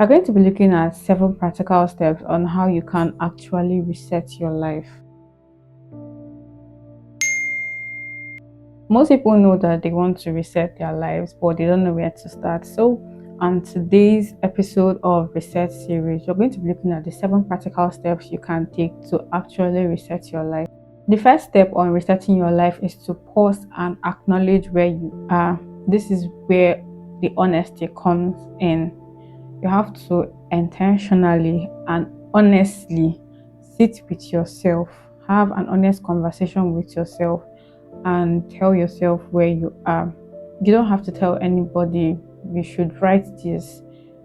We're going to be looking at 7 practical steps on how you can actually reset your life. Most people know that they want to reset their lives, but they don't know where to start. So, on today's episode of Reset series, you're going to be looking at the 7 practical steps you can take to actually reset your life. The first step on resetting your life is to pause and acknowledge where you are. This is where the honesty comes in. You have to intentionally and honestly sit with yourself, have an honest conversation with yourself, and tell yourself where you are. You don't have to tell anybody. You should write this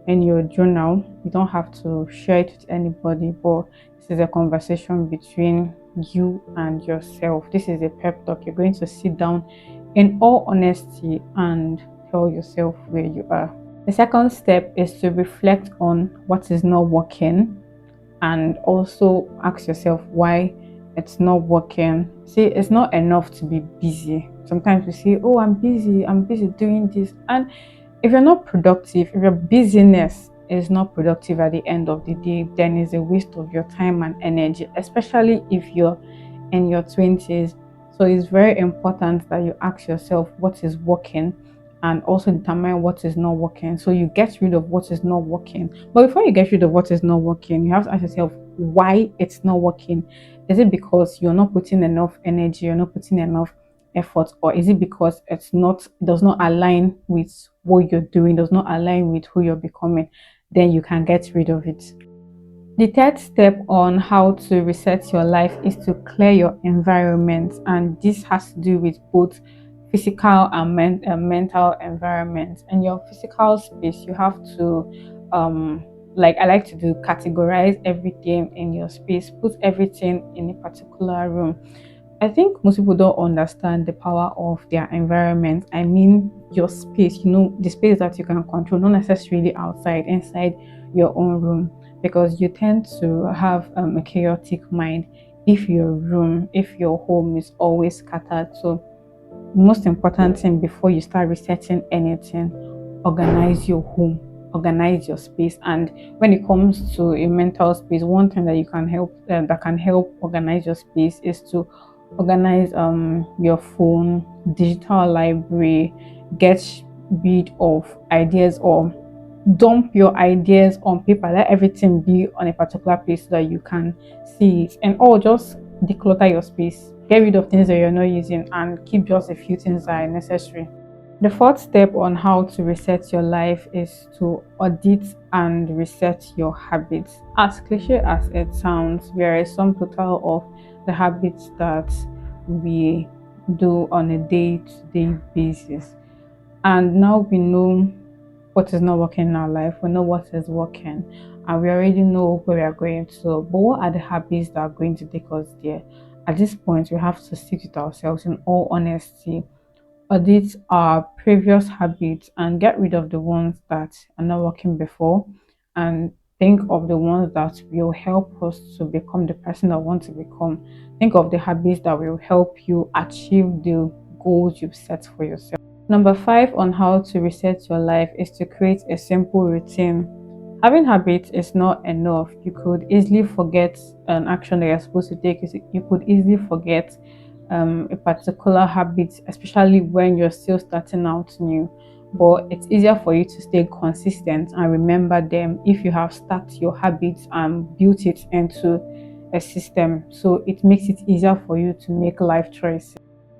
in your journal. You don't have to share it with anybody, but this is a conversation between you and yourself. This is a pep talk. You're going to sit down in all honesty and tell yourself where you are. The second step is to reflect on what is not working and also ask yourself why it's not working. See, it's not enough to be busy. Sometimes we say, oh, I'm busy doing this. And if you're not productive, if your busyness is not productive at the end of the day, then it's a waste of your time and energy, especially if you're in your 20s. So it's very important that you ask yourself what is working and also determine what is not working. So you get rid of what is not working. But before you get rid of what is not working, you have to ask yourself why it's not working. Is it because you're not putting enough energy, you're not putting enough effort, or is it because does not align with what you're doing, does not align with who you're becoming? Then you can get rid of it. The third step on how to reset your life is to clear your environment, and this has to do with both physical and mental environment. In your physical space, you have to, like I like to do, categorize everything in your space, put everything in a particular room. I think most people don't understand the power of their environment. I mean, your space, the space that you can control, not necessarily outside, inside your own room, because you tend to have a chaotic mind if your home is always scattered. So, most important thing before you start resetting anything, organize your home, organize your space. And when it comes to a mental space, one thing that you can help that can help organize your space is to organize your phone, digital library, get rid of ideas or dump your ideas on paper. Let everything be on a particular place so that you can see it. And just declutter your space. Get rid of things that you're not using and keep just a few things that are necessary. The fourth step on how to reset your life is to audit and reset your habits. As cliche as it sounds, there is some total of the habits that we do on a day-to-day basis. And now we know what is not working in our life, we know what is working, and we already know where we are going to. But what are the habits that are going to take us there? At this point, we have to sit with ourselves in all honesty, audit our previous habits and get rid of the ones that are not working before, and think of the ones that will help us to become the person that we want to become. Think of the habits that will help you achieve the goals you've set for yourself. Number 5 on how to reset your life is to create a simple routine. Having habits is not enough. You could easily forget an action that you're supposed to take. You could easily forget a particular habit, especially when you're still starting out new. But it's easier for you to stay consistent and remember them if you have started your habits and built it into a system. So it makes it easier for you to make life choices.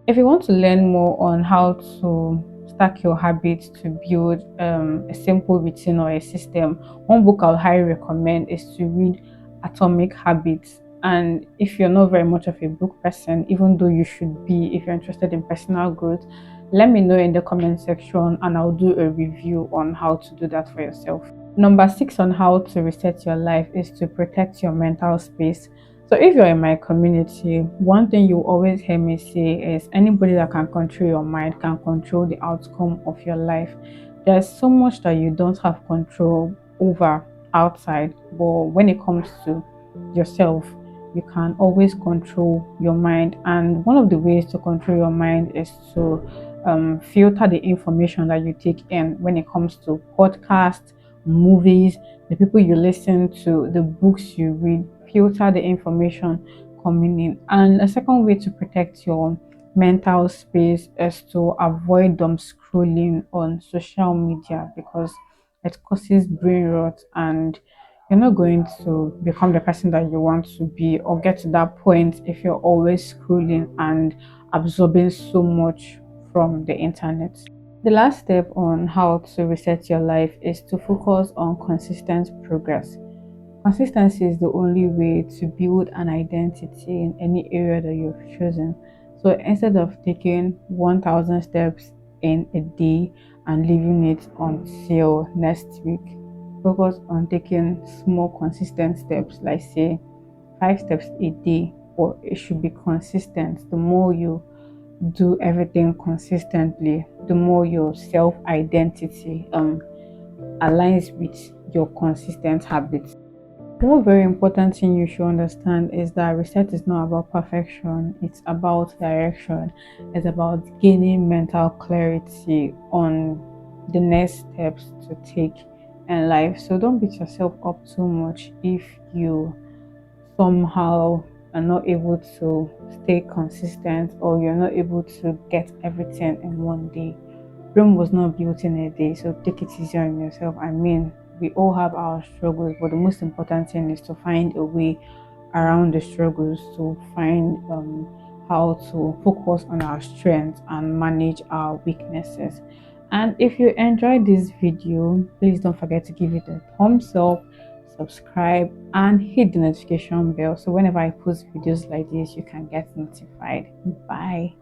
If you want to learn more on how to stack your habits to build a simple routine or a system, one book I would highly recommend is to read Atomic Habits. And if you're not very much of a book person, even though you should be, if you're interested in personal growth, let me know in the comment section and I'll do a review on how to do that for yourself. Number 6 on how to reset your life is to protect your mental space. So if you're in my community, one thing you always hear me say is anybody that can control your mind can control the outcome of your life. There's so much that you don't have control over outside, but when it comes to yourself, you can always control your mind. And one of the ways to control your mind is to filter the information that you take in when it comes to podcasts, movies, the people you listen to, the books you read, filter the information coming in. And a second way to protect your mental space is to avoid them scrolling on social media, because it causes brain rot, and you're not going to become the person that you want to be or get to that point if you're always scrolling and absorbing so much from the internet. The last step on how to reset your life is to focus on consistent progress. Consistency is the only way to build an identity in any area that you've chosen. So instead of taking 1,000 steps in a day and leaving it until next week, focus on taking small, consistent steps, like say 5 steps a day, or it should be consistent. The more you do everything consistently, the more your self identity aligns with your consistent habits. One very important thing you should understand is that reset is not about perfection, it's about direction. It's about gaining mental clarity on the next steps to take in life. So don't beat yourself up too much if you somehow are not able to stay consistent, or you're not able to get everything in one day. Rome was not built in a day, so take it easy on yourself. I mean, we all have our struggles, but the most important thing is to find a way around the struggles, to find how to focus on our strengths and manage our weaknesses. And if you enjoyed this video, please don't forget to give it a thumbs up, subscribe, and hit the notification bell so whenever I post videos like this, you can get notified. Bye.